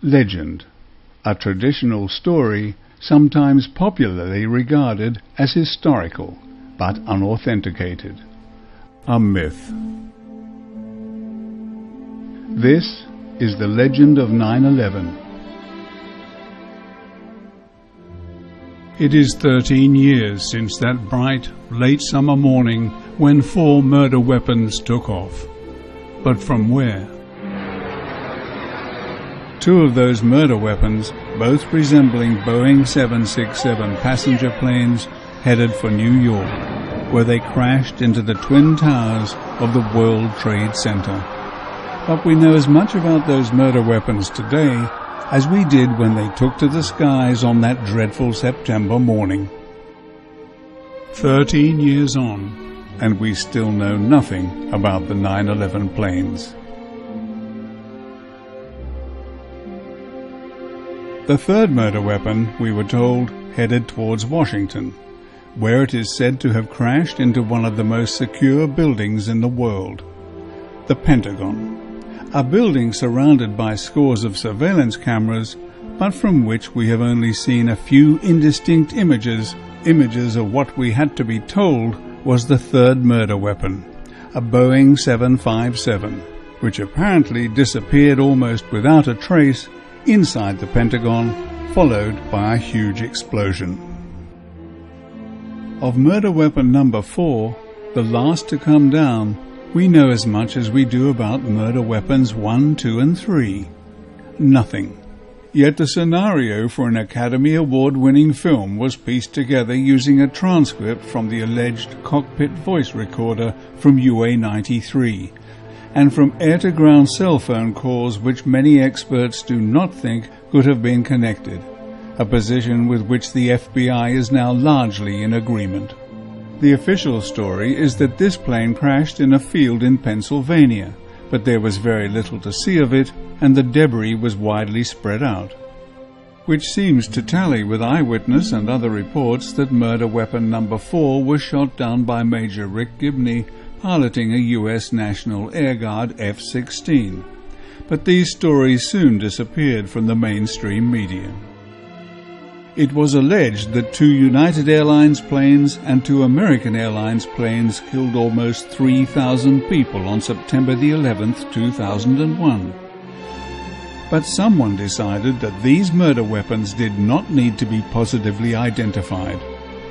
Legend, a traditional story sometimes popularly regarded as historical but unauthenticated. A myth. This is the legend of 9/11. It is 13 years since that bright, late summer morning when 4 murder weapons took off. But from where? 2 of those murder weapons, both resembling Boeing 767 passenger planes, headed for New York, where they crashed into the Twin Towers of the World Trade Center. But we know as much about those murder weapons today as we did when they took to the skies on that dreadful September morning. 13 years on, and we still know nothing about the 9/11 planes. The third murder weapon, we were told, headed towards Washington, where it is said to have crashed into one of the most secure buildings in the world, the Pentagon. A building surrounded by scores of surveillance cameras, but from which we have only seen a few indistinct images of what we had to be told was the third murder weapon, a Boeing 757, which apparently disappeared almost without a trace inside the Pentagon, followed by a huge explosion. Of murder weapon number 4, the last to come down, we know as much as we do about murder weapons 1, 2, and 3. Nothing. Yet the scenario for an Academy Award-winning film was pieced together using a transcript from the alleged cockpit voice recorder from UA-93, and from air-to-ground cell phone calls which many experts do not think could have been connected, a position with which the FBI is now largely in agreement. The official story is that this plane crashed in a field in Pennsylvania, but there was very little to see of it, and the debris was widely spread out, which seems to tally with eyewitness and other reports that murder weapon number 4 was shot down by Major Rick Gibney, piloting a U.S. National Air Guard F-16. But these stories soon disappeared from the mainstream media. It was alleged that 2 United Airlines planes and 2 American Airlines planes killed almost 3,000 people on September the 11th, 2001. But someone decided that these murder weapons did not need to be positively identified.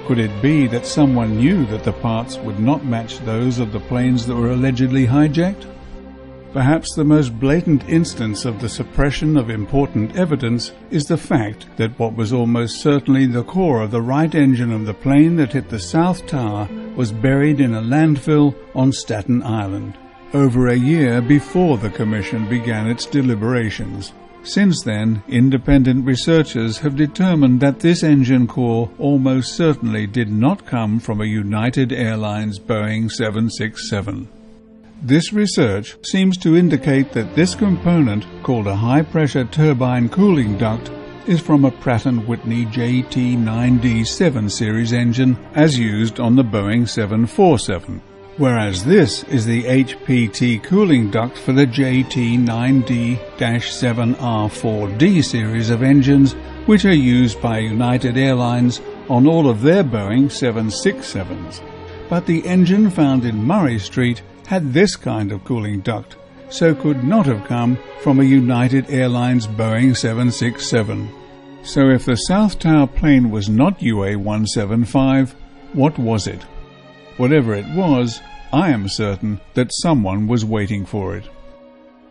Could it be that someone knew that the parts would not match those of the planes that were allegedly hijacked? Perhaps the most blatant instance of the suppression of important evidence is the fact that what was almost certainly the core of the right engine of the plane that hit the South Tower was buried in a landfill on Staten Island, over a year before the Commission began its deliberations. Since then, independent researchers have determined that this engine core almost certainly did not come from a United Airlines Boeing 767. This research seems to indicate that this component, called a high-pressure turbine cooling duct, is from a Pratt & Whitney JT9D7 series engine as used on the Boeing 747, whereas this is the HPT cooling duct for the JT9D-7R4D series of engines, which are used by United Airlines on all of their Boeing 767s. But the engine found in Murray Street had this kind of cooling duct, so could not have come from a United Airlines Boeing 767. So if the South Tower plane was not UA-175, what was it? Whatever it was, I am certain that someone was waiting for it.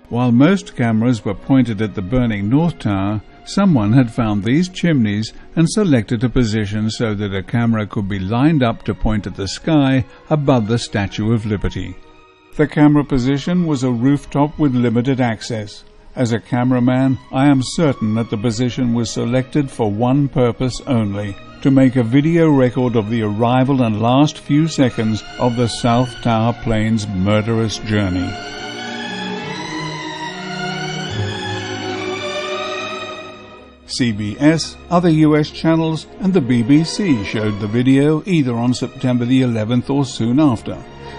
While most cameras were pointed at the burning North Tower, someone had found these chimneys and selected a position so that a camera could be lined up to point at the sky above the Statue of Liberty. The camera position was a rooftop with limited access. As a cameraman, I am certain that the position was selected for one purpose only: to make a video record of the arrival and last few seconds of the South Tower plane's murderous journey. CBS, other US channels, and the BBC showed the video either on September the 11th or soon after,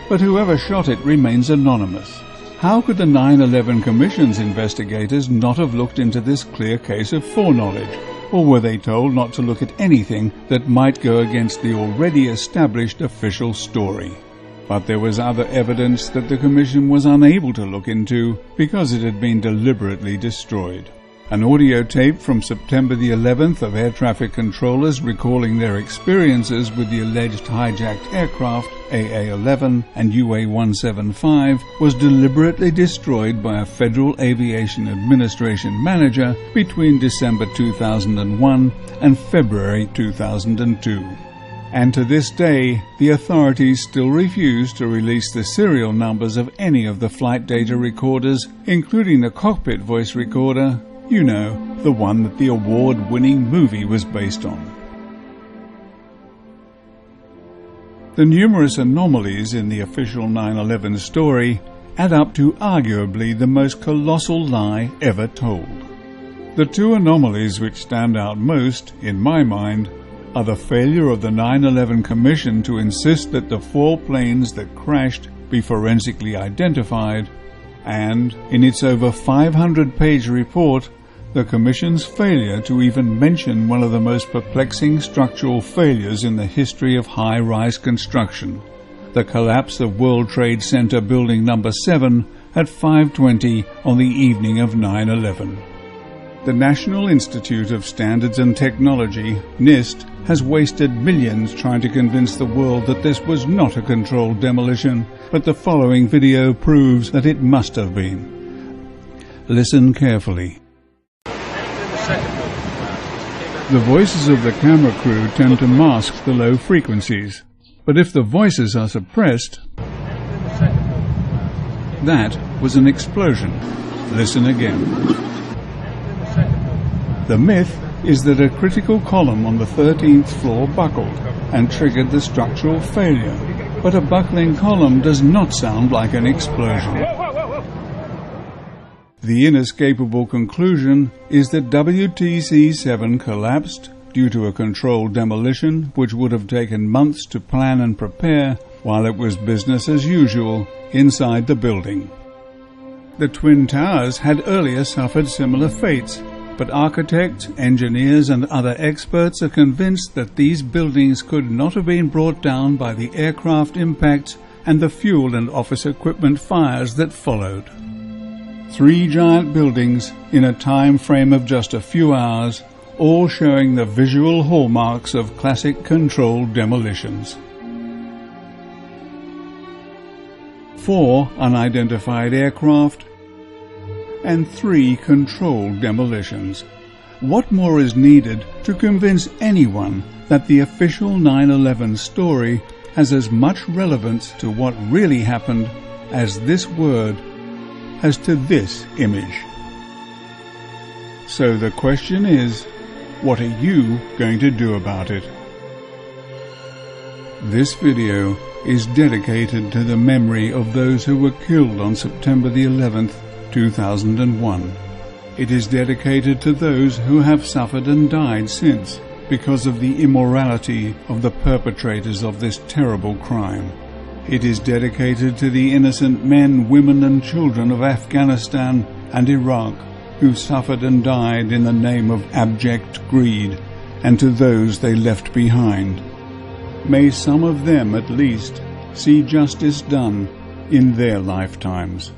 but whoever shot it remains anonymous. How could the 9/11 Commission's investigators not have looked into this clear case of foreknowledge? Or were they told not to look at anything that might go against the already established official story? But there was other evidence that the Commission was unable to look into because it had been deliberately destroyed. An audio tape from September the 11th of air traffic controllers recalling their experiences with the alleged hijacked aircraft AA-11 and UA-175 was deliberately destroyed by a Federal Aviation Administration manager between December 2001 and February 2002. And to this day, the authorities still refuse to release the serial numbers of any of the flight data recorders, including the cockpit voice recorder, you know, the one that the award-winning movie was based on. The numerous anomalies in the official 9/11 story add up to arguably the most colossal lie ever told. The two anomalies which stand out most, in my mind, are the failure of the 9/11 Commission to insist that the 4 planes that crashed be forensically identified, and, in its over 500-page report, the Commission's failure to even mention one of the most perplexing structural failures in the history of high-rise construction, the collapse of World Trade Center Building No. 7 at 5:20 on the evening of 9/11. The National Institute of Standards and Technology, NIST, has wasted millions trying to convince the world that this was not a controlled demolition, but the following video proves that it must have been. Listen carefully. The voices of the camera crew tend to mask the low frequencies, but if the voices are suppressed, that was an explosion. Listen again. The myth is that a critical column on the 13th floor buckled and triggered the structural failure, but a buckling column does not sound like an explosion. The inescapable conclusion is that WTC-7 collapsed due to a controlled demolition which would have taken months to plan and prepare while it was business as usual inside the building. The Twin Towers had earlier suffered similar fates, but architects, engineers and other experts are convinced that these buildings could not have been brought down by the aircraft impacts and the fuel and office equipment fires that followed. 3 giant buildings in a time frame of just a few hours, all showing the visual hallmarks of classic controlled demolitions. 4 unidentified aircraft and 3 controlled demolitions. What more is needed to convince anyone that the official 9/11 story has as much relevance to what really happened as this word has to this image? So the question is, what are you going to do about it? This video is dedicated to the memory of those who were killed on September the 11th, 2001. It is dedicated to those who have suffered and died since because of the immorality of the perpetrators of this terrible crime. It is dedicated to the innocent men, women and children of Afghanistan and Iraq who suffered and died in the name of abject greed, and to those they left behind. May some of them at least see justice done in their lifetimes.